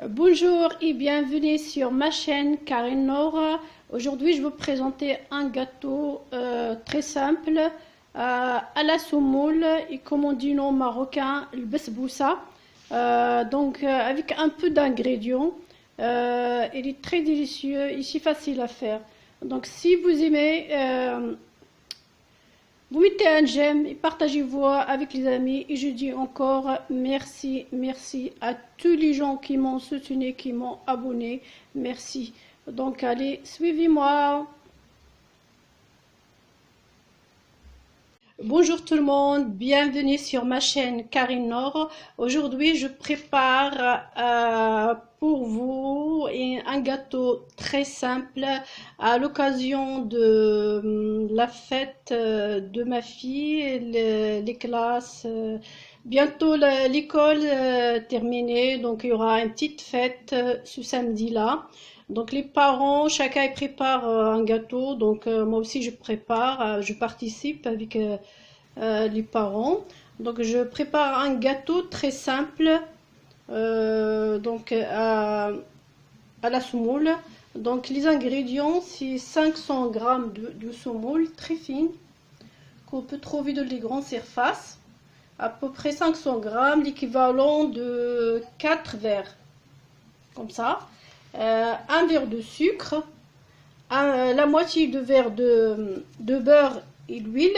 Bonjour et bienvenue sur ma chaîne Karine Nord. Aujourd'hui, je vais vous présenter un gâteau très simple à la semoule et comme on dit non marocain, le besboussa. Avec un peu d'ingrédients. Il est très délicieux et si facile à faire. Donc si vous aimez, vous mettez un j'aime et partagez-vous avec les amis. Et je dis encore merci à tous les gens qui m'ont soutenu, qui m'ont abonné. Merci. Donc allez, suivez-moi. Bonjour tout le monde, bienvenue sur ma chaîne Karine Nord. Aujourd'hui, je prépare pour vous un gâteau très simple à l'occasion de la fête de ma fille, les classes. Bientôt l'école terminée, donc il y aura une petite fête ce samedi-là. Donc les parents, chacun prépare un gâteau, donc moi aussi je prépare, je participe avec les parents. Donc je prépare un gâteau très simple, à la semoule. Donc les ingrédients, c'est 500 g de semoule très fine, qu'on peut trouver dans les grandes surfaces. À peu près 500 g, l'équivalent de 4 verres, comme ça. Un verre de sucre, la moitié de verre de beurre et d'huile,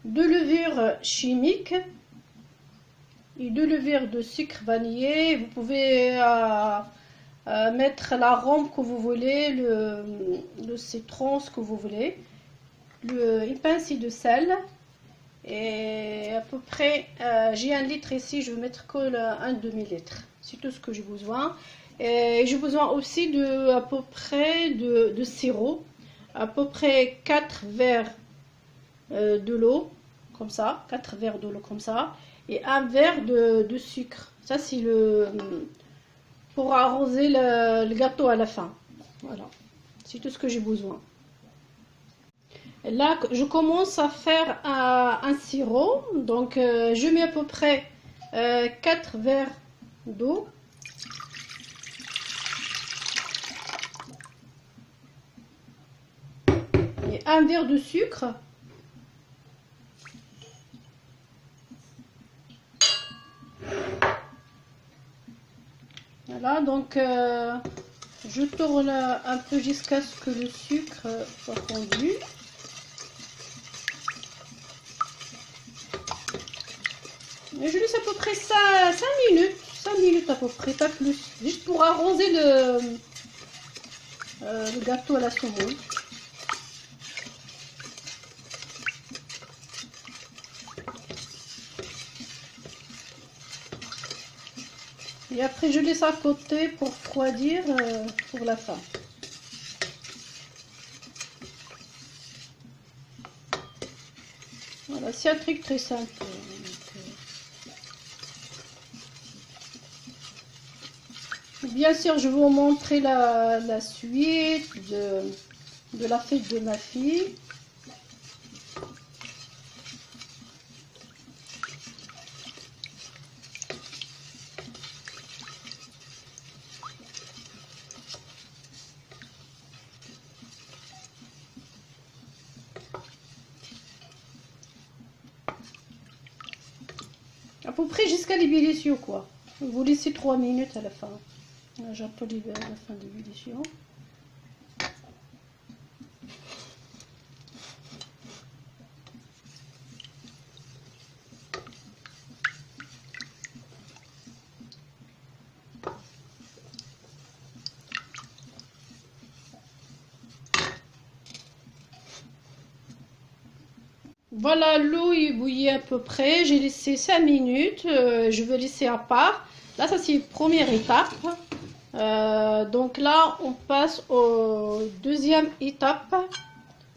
de levure chimique et de levure de sucre vanillé. Vous pouvez mettre l'arôme que vous voulez, le citron, ce que vous voulez, une pincée de sel. Et à peu près, j'ai 1 litre ici, je vais mettre que un demi-litre. C'est tout ce que j'ai besoin. Et j'ai besoin aussi à peu près de sirop, à peu près 4 verres de l'eau, comme ça, 4 verres de l'eau comme ça, et un verre de sucre. Ça c'est pour arroser le gâteau à la fin. Voilà, c'est tout ce que j'ai besoin. Là, je commence à faire un sirop. Donc, je mets à peu près 4 verres d'eau. Et un verre de sucre. Voilà, donc je tourne un peu jusqu'à ce que le sucre soit fondu. Et je laisse à peu près 5 minutes à peu près, pas plus, juste pour arroser le gâteau à la semoule. Et après je laisse à côté pour refroidir pour la fin. Voilà, c'est un truc très simple. Bien sûr, je vais vous montrer la suite de la fête de ma fille. À peu près jusqu'à l'ébullition, quoi. Vous laissez 3 minutes à la fin. J'attends la fin de l'ébullition. Voilà, l'eau est bouillie à peu près. J'ai laissé 5 minutes. Je vais laisser à part. Là, ça c'est la première étape. Donc là, on passe aux deuxième étape.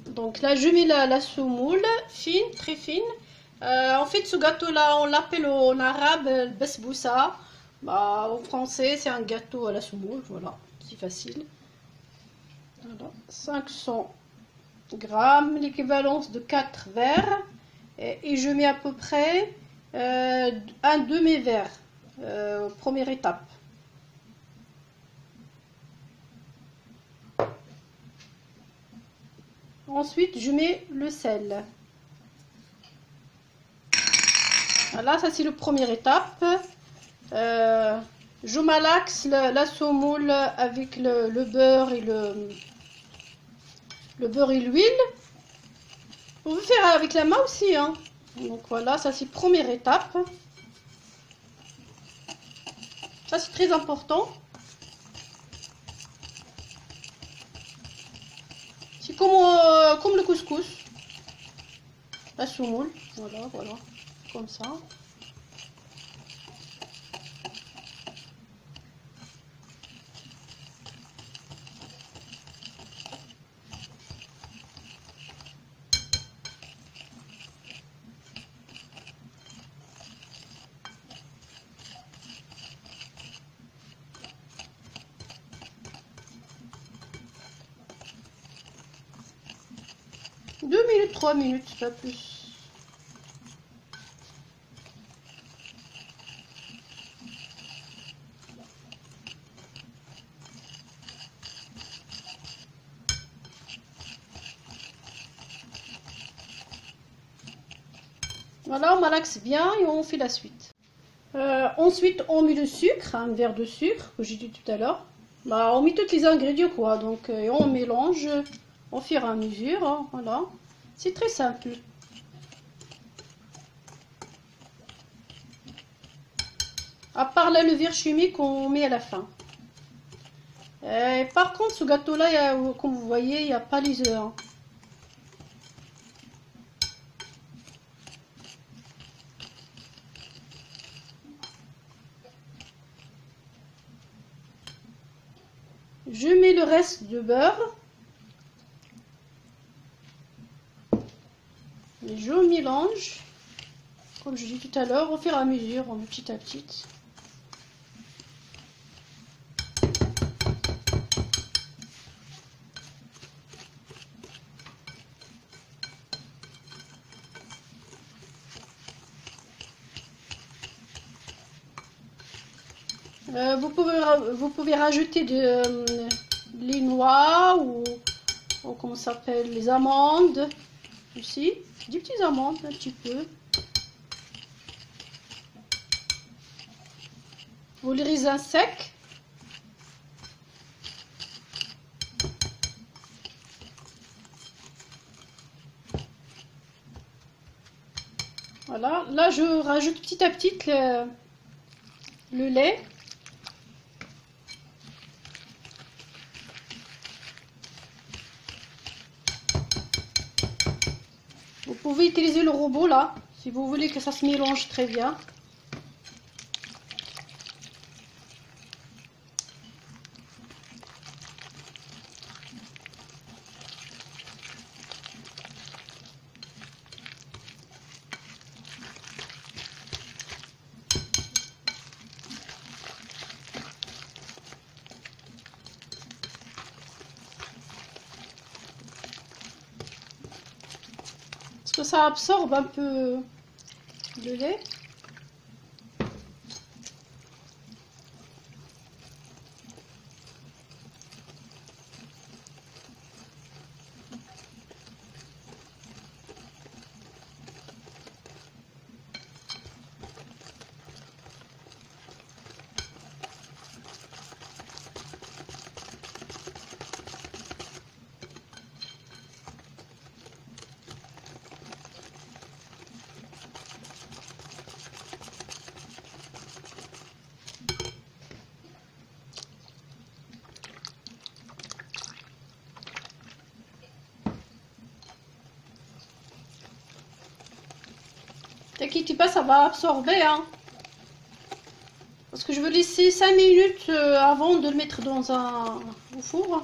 Donc là, je mets la semoule fine, très fine. En fait, ce gâteau-là, on l'appelle en arabe le besboussa. En français, c'est un gâteau à la semoule. Voilà, c'est facile. Voilà, 500 grammes, l'équivalence de 4 verres. Et je mets à peu près un demi-verre première étape. Ensuite, je mets le sel. Voilà, ça c'est la première étape. Je malaxe la semoule avec le beurre et le beurre et l'huile. Vous pouvez faire avec la main aussi, hein. Donc voilà, ça c'est première étape. Ça c'est très important. C'est comme le couscous. La semoule, voilà, comme ça. Deux minutes, 3 minutes, pas plus. Voilà, on malaxe bien et on fait la suite. Ensuite, on met le sucre, un verre de sucre que j'ai dit tout à l'heure. Bah, on met tous les ingrédients quoi, donc on mélange au fur et à mesure, hein, voilà. C'est très simple. À part la levure chimique qu'on met à la fin. Par contre, ce gâteau-là, comme vous voyez, il n'y a pas les œufs, hein. Je mets le reste de beurre. Et je mélange, comme je dis tout à l'heure, au fur et à mesure, petit à petit. Vous pouvez rajouter les noix ou comment ça s'appelle, les amandes aussi, des petites amandes un petit peu, ou les raisins secs. Voilà, là je rajoute petit à petit le lait. Vous pouvez utiliser le robot là, si vous voulez que ça se mélange très bien. Parce que ça absorbe un peu le lait. T'inquiète pas, ça va absorber, hein. Parce que je veux laisser 5 minutes avant de le mettre au four.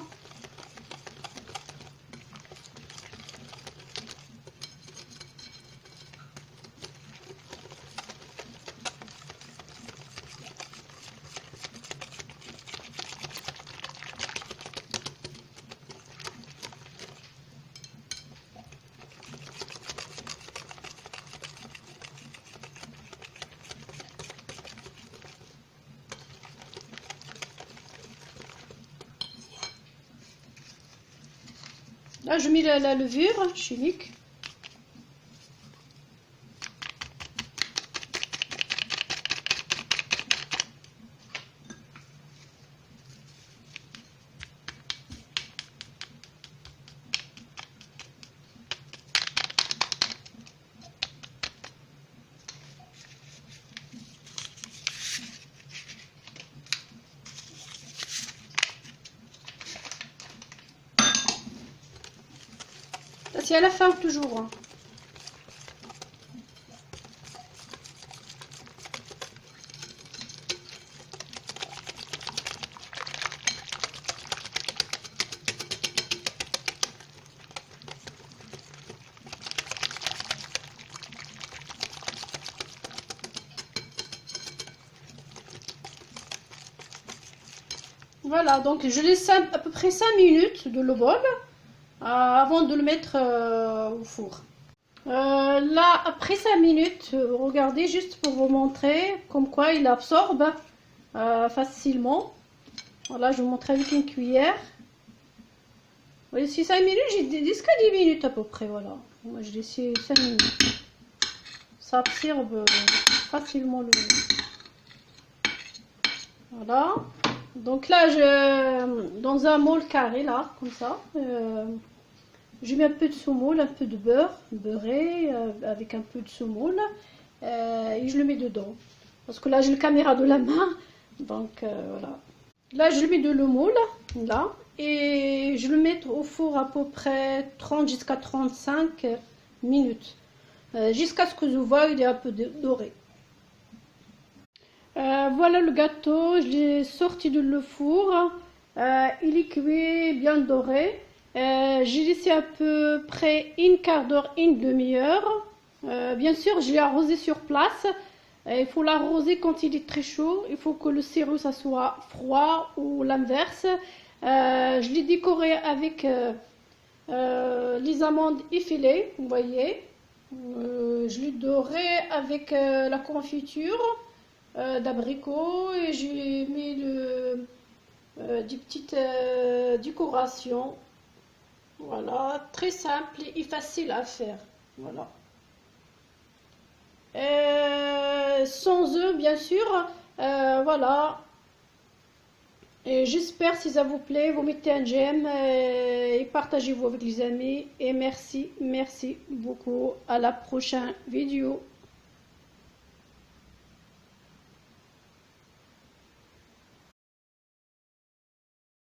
Là, je mets la levure chimique. C'est à la fin toujours. Hein. Voilà, donc je laisse à peu près 5 minutes de le bol avant de le mettre au four. Là, après 5 minutes, regardez juste pour vous montrer comme quoi il absorbe facilement. Voilà, je vous montre avec une cuillère. Vous voyez, si 5 minutes, j'ai dit jusqu'à 10 minutes à peu près, voilà. Moi, je laisse 5 minutes. Ça absorbe facilement le... Voilà. Donc là, dans un moule carré, là, comme ça, je mets un peu de semoule, un peu de beurre beurré avec un peu de semoule et je le mets dedans. Parce que là, j'ai la caméra de la main, donc voilà. Là, je le mets dans le moule, là, et je le mets au four à peu près 30 jusqu'à 35 minutes, jusqu'à ce que je vois il est un peu doré. Voilà le gâteau, je l'ai sorti de le four, il est cuit, bien doré. J'ai laissé à peu près une quart d'heure, une demi-heure. Bien sûr, je l'ai arrosé sur place. Il faut l'arroser quand il est très chaud. Il faut que le sirop ça soit froid ou l'inverse. Je l'ai décoré avec les amandes effilées, vous voyez. Je l'ai doré avec la confiture d'abricot et j'ai mis des petites décorations. Voilà, très simple et facile à faire. Voilà. Sans œufs, bien sûr. Voilà. Et j'espère si ça vous plaît, vous mettez un j'aime et partagez-vous avec les amis. Et merci beaucoup. À la prochaine vidéo.